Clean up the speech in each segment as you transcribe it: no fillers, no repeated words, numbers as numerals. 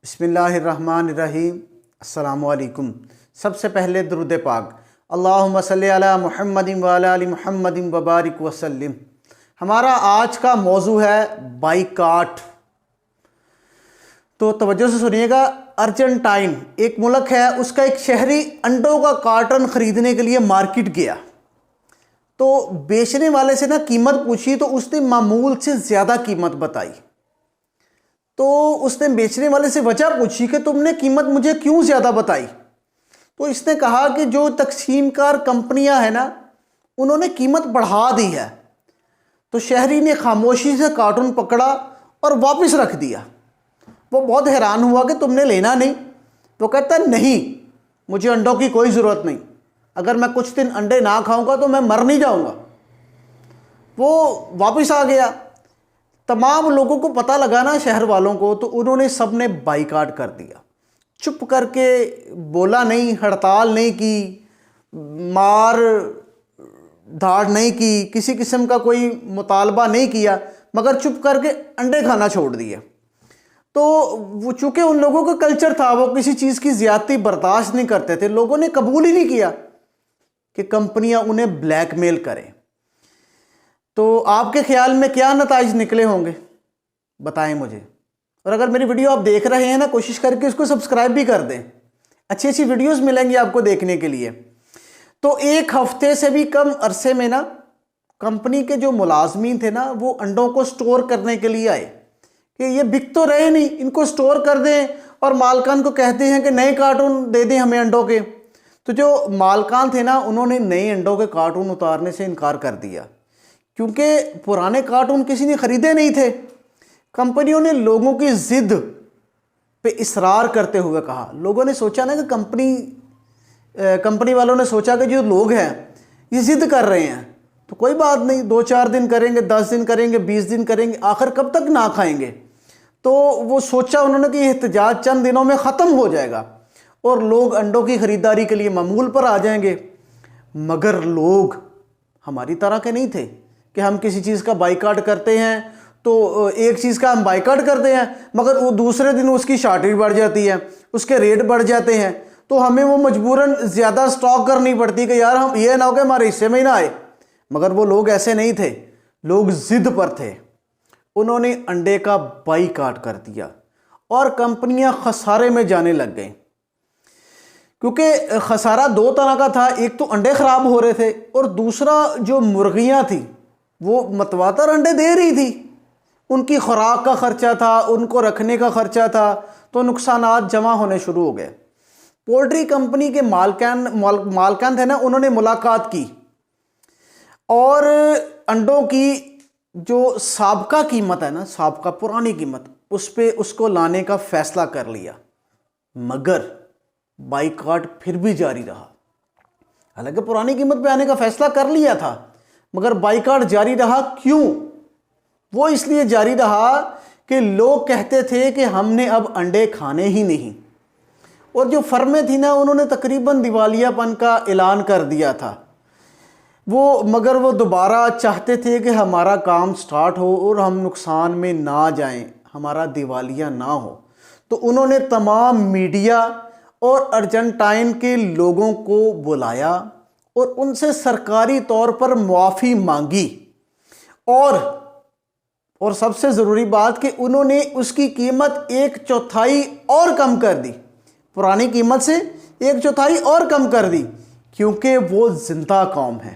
بسم اللہ الرحمن الرحیم۔ السلام علیکم۔ سب سے پہلے درود پاک، اللہم صلی علی محمد وعلی آل محمد وبارک وسلم۔ ہمارا آج کا موضوع ہے بائیکاٹ۔ تو توجہ سے سنیے گا۔ ارجنٹائن ایک ملک ہے، اس کا ایک شہری انڈوں کا کارٹن خریدنے کے لیے مارکیٹ گیا تو بیچنے والے سے قیمت پوچھی تو اس نے معمول سے زیادہ قیمت بتائی۔ تو اس نے بیچنے والے سے وجہ پوچھی کہ تم نے قیمت مجھے کیوں زیادہ بتائی؟ تو اس نے کہا کہ جو تقسیم کار کمپنیاں ہیں انہوں نے قیمت بڑھا دی ہے۔ تو شہری نے خاموشی سے کارٹون پکڑا اور واپس رکھ دیا۔ وہ بہت حیران ہوا کہ تم نے لینا نہیں؟ تو کہتا نہیں، مجھے انڈوں کی کوئی ضرورت نہیں، اگر میں کچھ دن انڈے نہ کھاؤں گا تو میں مر نہیں جاؤں گا۔ وہ واپس آ گیا۔ تمام لوگوں کو پتہ لگا شہر والوں کو، تو انہوں نے سب نے بائیکاٹ کر دیا۔ چپ کر کے بولا نہیں، ہڑتال نہیں کی، مار دھاڑ نہیں کی، کسی قسم کا کوئی مطالبہ نہیں کیا، مگر چپ کر کے انڈے کھانا چھوڑ دیا۔ تو وہ چونکہ ان لوگوں کا کلچر تھا، وہ کسی چیز کی زیادتی برداشت نہیں کرتے تھے، لوگوں نے قبول ہی نہیں کیا کہ کمپنیاں انہیں بلیک میل کریں۔ تو آپ کے خیال میں کیا نتائج نکلے ہوں گے؟ بتائیں مجھے۔ اور اگر میری ویڈیو آپ دیکھ رہے ہیں کوشش کر کے اس کو سبسکرائب بھی کر دیں، اچھی اچھی ویڈیوز ملیں گی آپ کو دیکھنے کے لیے۔ تو ایک ہفتے سے بھی کم عرصے میں کمپنی کے جو ملازمین تھے وہ انڈوں کو سٹور کرنے کے لیے آئے کہ یہ بک تو رہے نہیں، ان کو سٹور کر دیں، اور مالکان کو کہتے ہیں کہ نئے کارٹون دے دیں ہمیں انڈوں کے۔ تو جو مالکان تھے انہوں نے نئے انڈوں کے کارٹون اتارنے سے انکار کر دیا، کیونکہ پرانے کارٹون کسی نے خریدے نہیں تھے۔ کمپنیوں نے لوگوں کی ضد پہ اصرار کرتے ہوئے کہا، لوگوں نے سوچا کہ کمپنی والوں نے سوچا کہ جو لوگ ہیں یہ ضد کر رہے ہیں تو کوئی بات نہیں، 2-4 دن کریں گے، 10 دن کریں گے، 20 دن کریں گے، آخر کب تک نہ کھائیں گے۔ تو وہ سوچا انہوں نے کہ یہ احتجاج چند دنوں میں ختم ہو جائے گا اور لوگ انڈوں کی خریداری کے لیے معمول پر آ جائیں گے۔ مگر لوگ ہماری طرح کے نہیں تھے کہ ہم کسی چیز کا بائیکاٹ کرتے ہیں تو ایک چیز کا ہم بائیکاٹ کرتے ہیں مگر وہ دوسرے دن اس کی شارٹیج بڑھ جاتی ہے، اس کے ریٹ بڑھ جاتے ہیں، تو ہمیں وہ مجبوراً زیادہ سٹاک کرنی پڑتی کہ یار ہم یہ نہ ہو کہ ہمارے حصے میں ہی نہ آئے۔ مگر وہ لوگ ایسے نہیں تھے، لوگ ضد پر تھے، انہوں نے انڈے کا بائیکاٹ کر دیا اور کمپنیاں خسارے میں جانے لگ گئیں۔ کیونکہ خسارہ 2 طرح کا تھا، ایک تو انڈے خراب ہو رہے تھے اور دوسرا جو مرغیاں تھیں وہ متواتر انڈے دے رہی تھی، ان کی خوراک کا خرچہ تھا، ان کو رکھنے کا خرچہ تھا، تو نقصانات جمع ہونے شروع ہو گئے۔ پولٹری کمپنی کے مالکان تھے انہوں نے ملاقات کی اور انڈوں کی جو سابقہ قیمت ہے سابقہ پرانی قیمت، اس کو لانے کا فیصلہ کر لیا، مگر بائیکاٹ پھر بھی جاری رہا۔ حالانکہ پرانی قیمت پہ آنے کا فیصلہ کر لیا تھا مگر بائیکاٹ جاری رہا۔ کیوں؟ وہ اس لیے جاری رہا کہ لوگ کہتے تھے کہ ہم نے اب انڈے کھانے ہی نہیں، اور جو فرمیں تھیں انہوں نے تقریباً دیوالیہ پن کا اعلان کر دیا تھا۔ مگر وہ دوبارہ چاہتے تھے کہ ہمارا کام سٹارٹ ہو اور ہم نقصان میں نہ جائیں، ہمارا دیوالیہ نہ ہو۔ تو انہوں نے تمام میڈیا اور ارجنٹائن کے لوگوں کو بلایا اور ان سے سرکاری طور پر معافی مانگی، اور سب سے ضروری بات کہ انہوں نے اس کی قیمت 1/4 اور کم کر دی، پرانی قیمت سے 1/4 اور کم کر دی، کیونکہ وہ زندہ قوم ہے،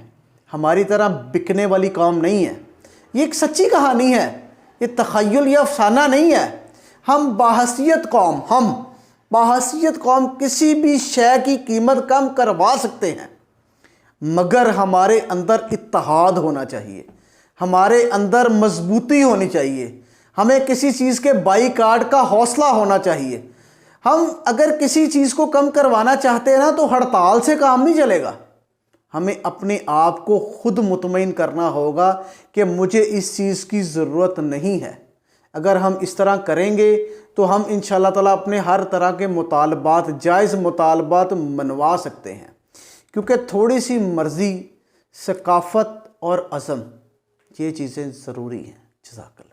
ہماری طرح بکنے والی قوم نہیں ہے۔ یہ ایک سچی کہانی ہے، یہ تخیل یا افسانہ نہیں ہے۔ ہم باحثیت قوم کسی بھی شے کی قیمت کم کروا سکتے ہیں، مگر ہمارے اندر اتحاد ہونا چاہیے، ہمارے اندر مضبوطی ہونی چاہیے، ہمیں کسی چیز کے بائیکاٹ کا حوصلہ ہونا چاہیے۔ ہم اگر کسی چیز کو کم کروانا چاہتے ہیں تو ہڑتال سے کام نہیں چلے گا، ہمیں اپنے آپ کو خود مطمئن کرنا ہوگا کہ مجھے اس چیز کی ضرورت نہیں ہے۔ اگر ہم اس طرح کریں گے تو ہم انشاءاللہ تعالیٰ اپنے ہر طرح کے مطالبات، جائز مطالبات منوا سکتے ہیں، کیونکہ تھوڑی سی مرضی، ثقافت اور عزم، یہ چیزیں ضروری ہیں۔ جزاک اللہ۔